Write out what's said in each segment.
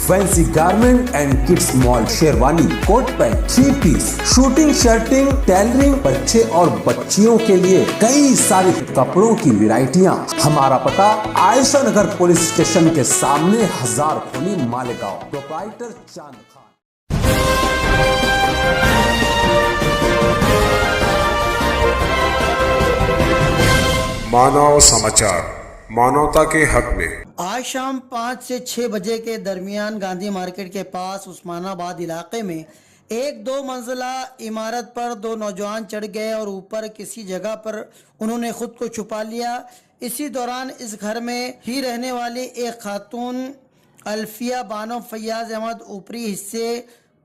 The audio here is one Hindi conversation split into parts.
Fancy garment and kids mall, sherwani, coat pant, 3 piece, suiting, shirting, tailoring, बच्चे और बच्चियों के लिए कई सारे कपड़ों की वैरायटियां। हमारा पता आयशा नगर पुलिस स्टेशन के सामने, हजार खोली, मालेगांव। प्रोप्राइटर चांद खान। मानव समाचार, मानवता के हक में। आज शाम 5 से 6 बजे के दरमियान गांधी मार्केट के पास उस्मानाबाद इलाके में एक 2 मंजिला इमारत पर 2 नौजवान चढ़ गए और ऊपर किसी जगह पर उन्होंने खुद को छुपा लिया। इसी दौरान इस घर में ही रहने वाली एक खातून अल्फिया बानो फैयाज अहमद ऊपरी हिस्से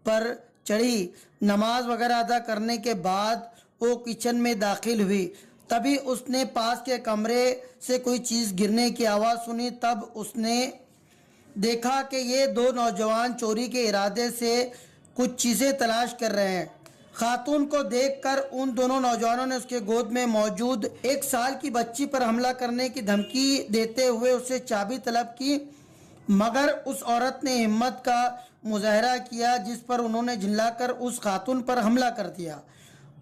पर चढ़ी। नमाज वगैरह अदा करने के बाद वो किचन में दाखिल हुई। तभी उसने पास के कमरे से कोई चीज़ गिरने की आवाज़ सुनी। तब उसने देखा कि ये 2 नौजवान चोरी के इरादे से कुछ चीज़ें तलाश कर रहे हैं। खातून को देखकर उन दोनों नौजवानों ने उसके गोद में मौजूद 1 साल की बच्ची पर हमला करने की धमकी देते हुए उससे चाबी तलब की, मगर उस औरत ने हिम्मत का मुजाहरा किया, जिस पर उन्होंने झिल्लाकर उस खातून पर हमला कर दिया।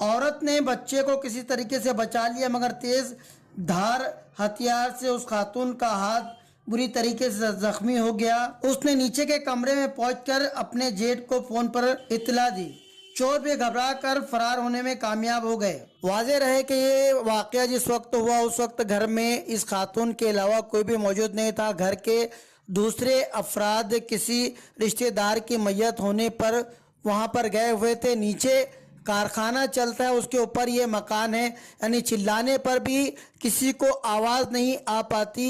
औरत ने बच्चे को किसी तरीके से बचा लिया, मगर तेज धार हथियार से उस खातून का हाथ बुरी तरीके से जख्मी हो गया। उसने नीचे के कमरे में पहुंचकर अपने जेठ को फोन पर इत्तला दी। चोर भी घबरा कर फरार होने में कामयाब हो गए। वाज़ेह रहे कि ये वाकया जिस वक्त हुआ उस वक्त घर में इस खातून के अलावा कोई भी मौजूद नहीं था। घर के दूसरे अफराद किसी रिश्तेदार की मैयत होने पर वहाँ पर गए हुए थे। नीचे कारखाना चलता है, उसके ऊपर ये मकान है, यानी चिल्लाने पर भी किसी को आवाज़ नहीं आ पाती।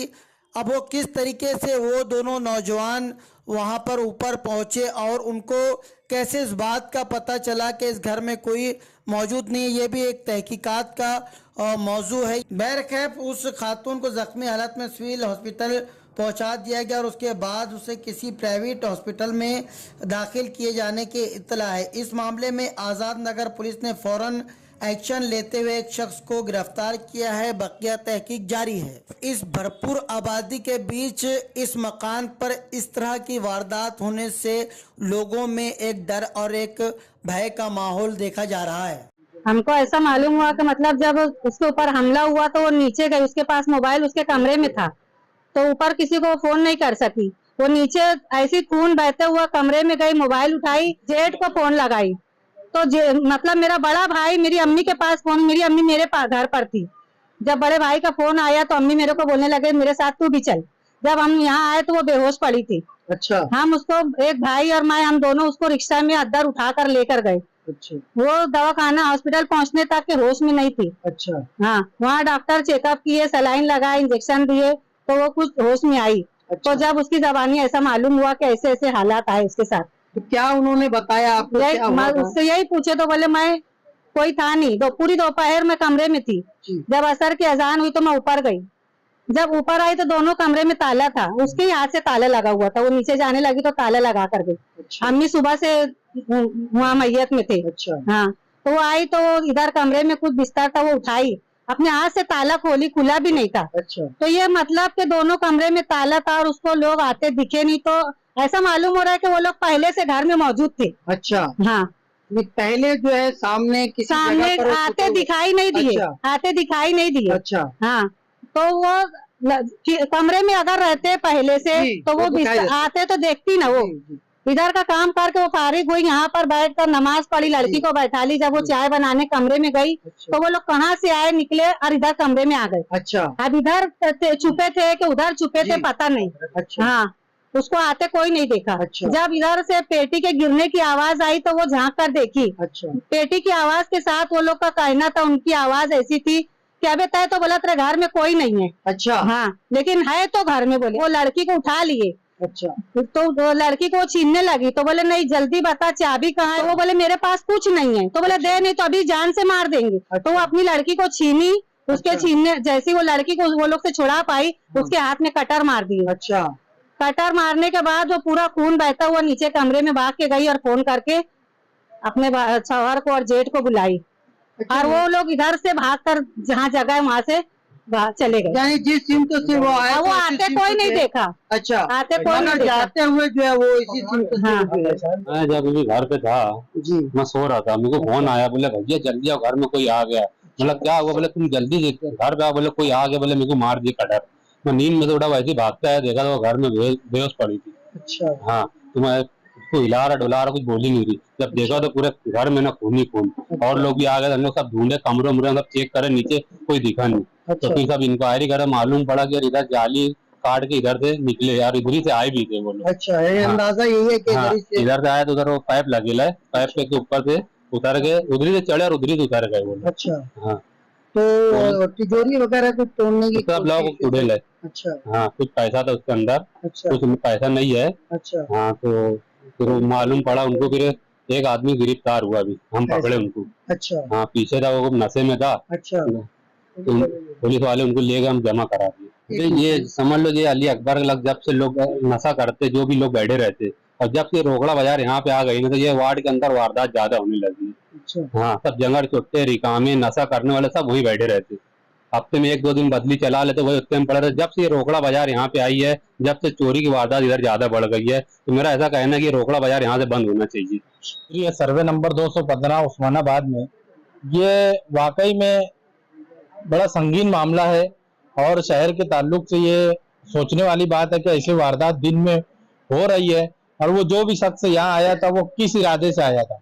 अब वो किस तरीके से वो दोनों नौजवान वहाँ पर ऊपर पहुँचे और उनको कैसे इस बात का पता चला कि इस घर में कोई मौजूद नहीं है, ये भी एक तहकीकात का मौजू है। बहरकैफ उस खातून को ज़ख्मी हालत में सिविल हॉस्पिटल पहुंचा दिया गया और उसके बाद उसे किसी प्राइवेट हॉस्पिटल में दाखिल किए जाने की इत्तला है। इस मामले में आज़ाद नगर पुलिस ने फौरन एक्शन लेते हुए एक शख्स को गिरफ्तार किया है। बकिया तहकीक जारी है। इस भरपूर आबादी के बीच इस मकान पर इस तरह की वारदात होने से लोगों में एक डर और एक भय का माहौल देखा जा रहा है। हमको ऐसा मालूम हुआ कि मतलब जब उसके ऊपर हमला हुआ तो वो नीचे गई, उसके पास मोबाइल उसके कमरे में था, तो ऊपर किसी को फोन नहीं कर सकी। वो नीचे ऐसी खून बहते हुआ कमरे में गई, मोबाइल उठाई, जेठ को फोन लगाई, तो मतलब मेरा बड़ा भाई मेरी अम्मी के पास फोन, मेरी अम्मी मेरे पास घर पर थी। जब बड़े भाई का फोन आया तो अम्मी मेरे को बोलने लगे मेरे साथ तू भी चल। जब हम यहाँ आए तो वो बेहोश पड़ी थी। अच्छा। हम उसको, एक भाई और मैं, हम दोनों उसको रिक्शा में अद्दर उठा कर लेकर गए। अच्छा। वो दवाखाना हॉस्पिटल पहुँचने तक के होश में नहीं थी। अच्छा। हाँ, वहाँ डॉक्टर चेकअप किए, सलाइन लगाए, इंजेक्शन दिए तो वो कुछ होश में आई। अच्छा। तो जब उसकी जबानी ऐसा मालूम हुआ कि ऐसे ऐसे हालात आए उसके साथ, तो क्या उन्होंने बताया आपको? क्या हुआ था? उससे यही पूछे तो बोले मैं कोई था नहीं, पूरी दोपहर में कमरे में थी। जब असर की अजान हुई तो मैं ऊपर गई। जब ऊपर आई तो दोनों कमरे में ताला था, उसके ही हाथ से ताला लगा हुआ था। वो नीचे जाने लगी तो ताला लगा कर गई। अच्छा। अम्मी सुबह से वहाँ मैयत में थे। अच्छा। हाँ, तो वो आई तो इधर कमरे में कुछ बिस्तर था, वो उठाई, अपने हाथ से ताला खोली, खुला भी नहीं था। अच्छा। तो ये मतलब कि दोनों कमरे में ताला था और उसको लोग आते दिखे नहीं, तो ऐसा मालूम हो रहा है कि वो लोग पहले से घर में मौजूद थे। अच्छा। हाँ, पहले जो है सामने किसी सामने जगह पर आते दिखाई नहीं दिए। अच्छा। आते दिखाई नहीं दिए। अच्छा। हाँ, तो वो कमरे में अगर रहते पहले से तो वो आते तो देखती ना। वो इधर का काम करके वो फारिग हुई, यहाँ पर बैठकर नमाज पढ़ी, लड़की को बैठा ली। जब वो चाय बनाने कमरे में गई तो वो लोग कहाँ से आए, निकले और इधर कमरे में आ गए। अच्छा। अब इधर छुपे थे कि उधर छुपे थे पता नहीं। अच्छा। हाँ, उसको आते कोई नहीं देखा। अच्छा। जब इधर से पेटी के गिरने की आवाज आई तो वो झांक कर देखी। अच्छा। पेटी की आवाज के साथ वो लोग का कहना था, उनकी आवाज ऐसी थी कि अबे तय तो बोला तेरे घर में कोई नहीं है। अच्छा। हाँ, लेकिन है तो घर में। बोले वो लड़की को उठा लिए। अच्छा। तो वो लड़की को छीनने लगी तो बोले नहीं जल्दी बता चाबी कहाँ है। वो बोले मेरे पास कुछ नहीं है। तो बोले दे नहीं तो अभी जान से मार देंगे। तो वो अपनी लड़की को छीनी। उसके छीनने जैसी वो लड़की को वो लोग से छुड़ा पाई, उसके हाथ में कटर मार दिए। अच्छा। कटर मारने के बाद वो पूरा खून बहता हुआ नीचे कमरे में भाग के गई और फोन करके अपने शौहर को और जेठ को बुलाई। और वो लोग इधर से भागकर जहाँ जगह है वहां से चले गए। यानी जिस सिम तो से वो आए हाँ, वो आते कोई नहीं देखा। अच्छा, आते कोई नहीं मगर देखा। जाते हुए जो है वो इसी सिम तो हाँ। मैं जब भी घर पे था जी मैं सो रहा था, मेरे को फोन आया, बोले भैया जल्दी आओ घर में कोई आ गया। मतलब क्या हुआ, बोले तुम जल्दी घर पे आओ, बोले कोई आ गया, बोले मेरे को मार दिया कटर। मैं नींद में थोड़ा वैसे ही भागता है, देखा तो घर में बेहोश पड़ी थी। अच्छा हाँ, तो मैं उसको हिला रहा डुला रहा, कुछ बोली नहीं रही। जब देखा तो पूरे घर में ना खून ही खून। और लोग भी आ गए, हम लोग सब ढूंढे, कमरे उमरे सब चेक करे, नीचे कोई दिखा नहीं। तो फिर सब इंक्वायरी करे, मालूम पड़ा कि इधर जाली काट के इधर से निकले यार, इधर ही से आए भी थे वो लोग। अच्छा, ये हाँ। अंदाजा यही है कि हाँ, इधर से आए तो उधर वो पाइप लगेला है, पाइप के ऊपर से उतर गए, उधरी से चढ़े और उधरी से उतर गए वो लोग। अच्छा, हाँ, तो तिजोरी वगैरह कुछ तोड़ने की सब लोग कोशिश उड़ेल है। अच्छा हाँ, कुछ पैसा था उसके अंदर, अच्छा कुछ पैसा नहीं है। अच्छा हाँ, तो फिर वो मालूम पड़ा उनको, फिर एक आदमी गिरफ्तार हुआ, भी हम पकड़े उनको। अच्छा हाँ, पीछे था वो, नशे में था। अच्छा तो पुलिस वाले उनको ले गए, हम जमा करा दिए। तो ये समझ लो, ये अली अकबर लग जब से लोग नशा करते, जो भी लोग बैठे रहते, और जब से रोकड़ा बाजार यहाँ पे आ गई ना, तो ये वार्ड के अंदर वारदात ज्यादा होने लगी। अच्छा हाँ, सब जंगड़ चुट्टे रिकामे नशा करने वाले सब वही बैठे रहते। हफ्ते में 1-2 दिन बदली चला लेते, वही उत्ते में पड़े रहते। जब से ये रोकड़ा बाजार यहाँ पे आई है, जब से चोरी की वारदात इधर ज्यादा बढ़ गई है, तो मेरा ऐसा कहना है कि रोकड़ा बाजार यहाँ से बंद होना चाहिए। ये सर्वे नंबर 215 उस्मानाबाद में, ये वाकई में बड़ा संगीन मामला है और शहर के ताल्लुक से ये सोचने वाली बात है कि ऐसी वारदात दिन में हो रही है। और वो जो भी शख्स यहाँ आया था वो किस इरादे से आया था,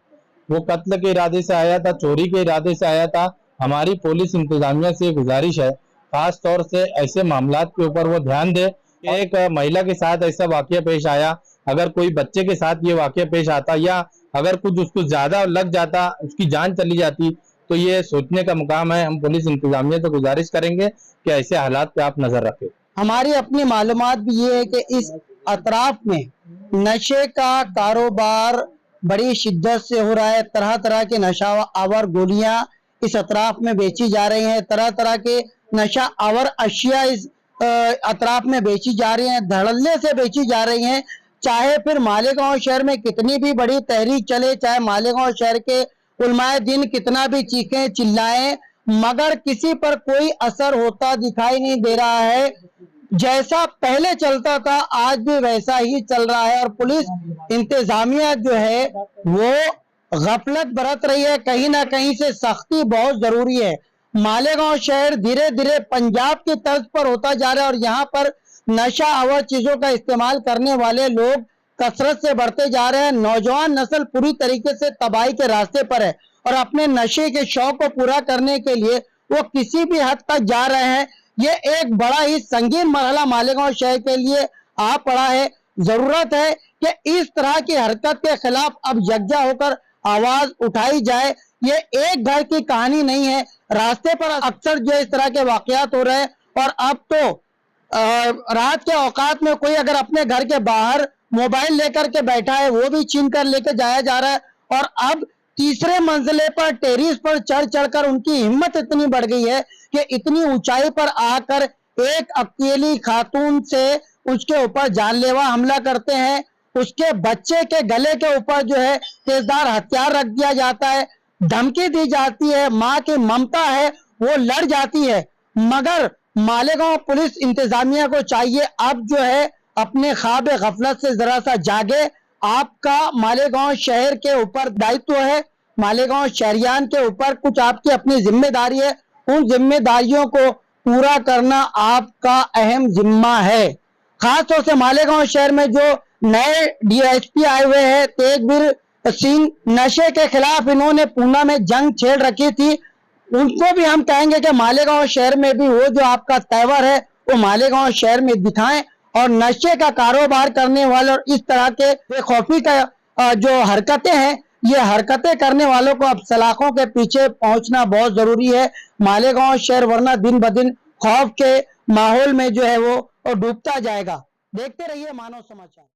वो कत्ल के इरादे से आया था, चोरी के इरादे से आया था। हमारी पुलिस इंतजामिया से गुजारिश है, खास तौर से ऐसे मामलात के ऊपर वो ध्यान दे। एक महिला के साथ ऐसा वाकया पेश आया, अगर कोई बच्चे के साथ ये वाकया पेश आता या अगर कुछ उसको ज्यादा लग जाता, उसकी जान चली जाती, तो ये सोचने का मुकाम है। हम पुलिस इंतजामिया से गुजारिश करेंगे कि ऐसे हालात पे आप नजर रखें। हमारी अपनी मालूमात भी ये है कि इस अतराफ में नशे का कारोबार बड़ी शिद्दत से हो रहा है। तरह तरह के नशा आवर गोलियां इस अतराफ में बेची जा रही हैं, तरह तरह के नशा आवर अशिया इस अतराफ में बेची जा रही हैं, धड़ल्ले से बेची जा रही हैं। चाहे फिर मालेगांव शहर में कितनी भी बड़ी तहरीक चले, चाहे मालेगांव शहर के उलमाए दिन कितना भी चीखें चिल्लाएं, मगर किसी पर कोई असर होता दिखाई नहीं दे रहा है। जैसा पहले चलता था आज भी वैसा ही चल रहा है और पुलिस इंतजामिया जो है वो गफलत बरत रही है। कहीं ना कहीं से सख्ती बहुत जरूरी है। मालेगांव शहर धीरे धीरे पंजाब की तर्ज पर होता जा रहा है और यहाँ पर नशा आवर चीजों का इस्तेमाल करने वाले लोग कसरत से बढ़ते जा रहे हैं। नौजवान नस्ल पूरी तरीके से तबाही के रास्ते पर है और अपने नशे के शौक को पूरा करने के लिए वो किसी भी हद तक जा रहे हैं। ये एक बड़ा ही संगीन मरहला मालेगांव शहर के लिए आ पड़ा है। जरूरत है कि इस तरह की हरकत के खिलाफ अब यकजा होकर आवाज उठाई जाए। ये एक घर की कहानी नहीं है, रास्ते पर अक्सर जो इस तरह के वाकयात हो रहे हैं और अब तो रात के औकात में कोई अगर अपने घर के बाहर मोबाइल लेकर के बैठा है वो भी छीन कर लेकर जाया जा रहा है। और अब तीसरे मंजिले पर टेरिस पर चढ़ चढ़कर उनकी हिम्मत इतनी बढ़ गई है कि इतनी ऊंचाई पर आकर एक अकेली खातून से उसके ऊपर जानलेवा हमला करते हैं। उसके बच्चे के गले के ऊपर जो है तेजधार हथियार रख दिया जाता है, धमकी दी जाती है, माँ की ममता है वो लड़ जाती है। मगर मालेगांव पुलिस इंतजामिया को चाहिए अब जो है अपने ख्वाब गफलत से जरा सा जागे। आपका मालेगांव शहर के ऊपर दायित्व है, मालेगांव शहरियान के ऊपर कुछ आपकी अपनी जिम्मेदारी है। उन जिम्मेदारियों को पूरा करना आपका अहम जिम्मा है। खासतौर से मालेगांव शहर में जो नए डीएसपी आए हुए हैं तेजवीर सिंह, नशे के खिलाफ इन्होंने पूना में जंग छेड़ रखी थी। उनको भी हम कहेंगे कि मालेगांव शहर में भी वो जो आपका तेवर है वो मालेगांव शहर में दिखाएं और नशे का कारोबार करने वाले और इस तरह के बेखौफी का जो हरकतें हैं ये हरकतें करने वालों को अब सलाखों के पीछे पहुंचना बहुत जरूरी है। मालेगांव शहर वरना दिन ब दिन खौफ के माहौल में जो है वो डूबता जाएगा। देखते रहिए मानव समाचार।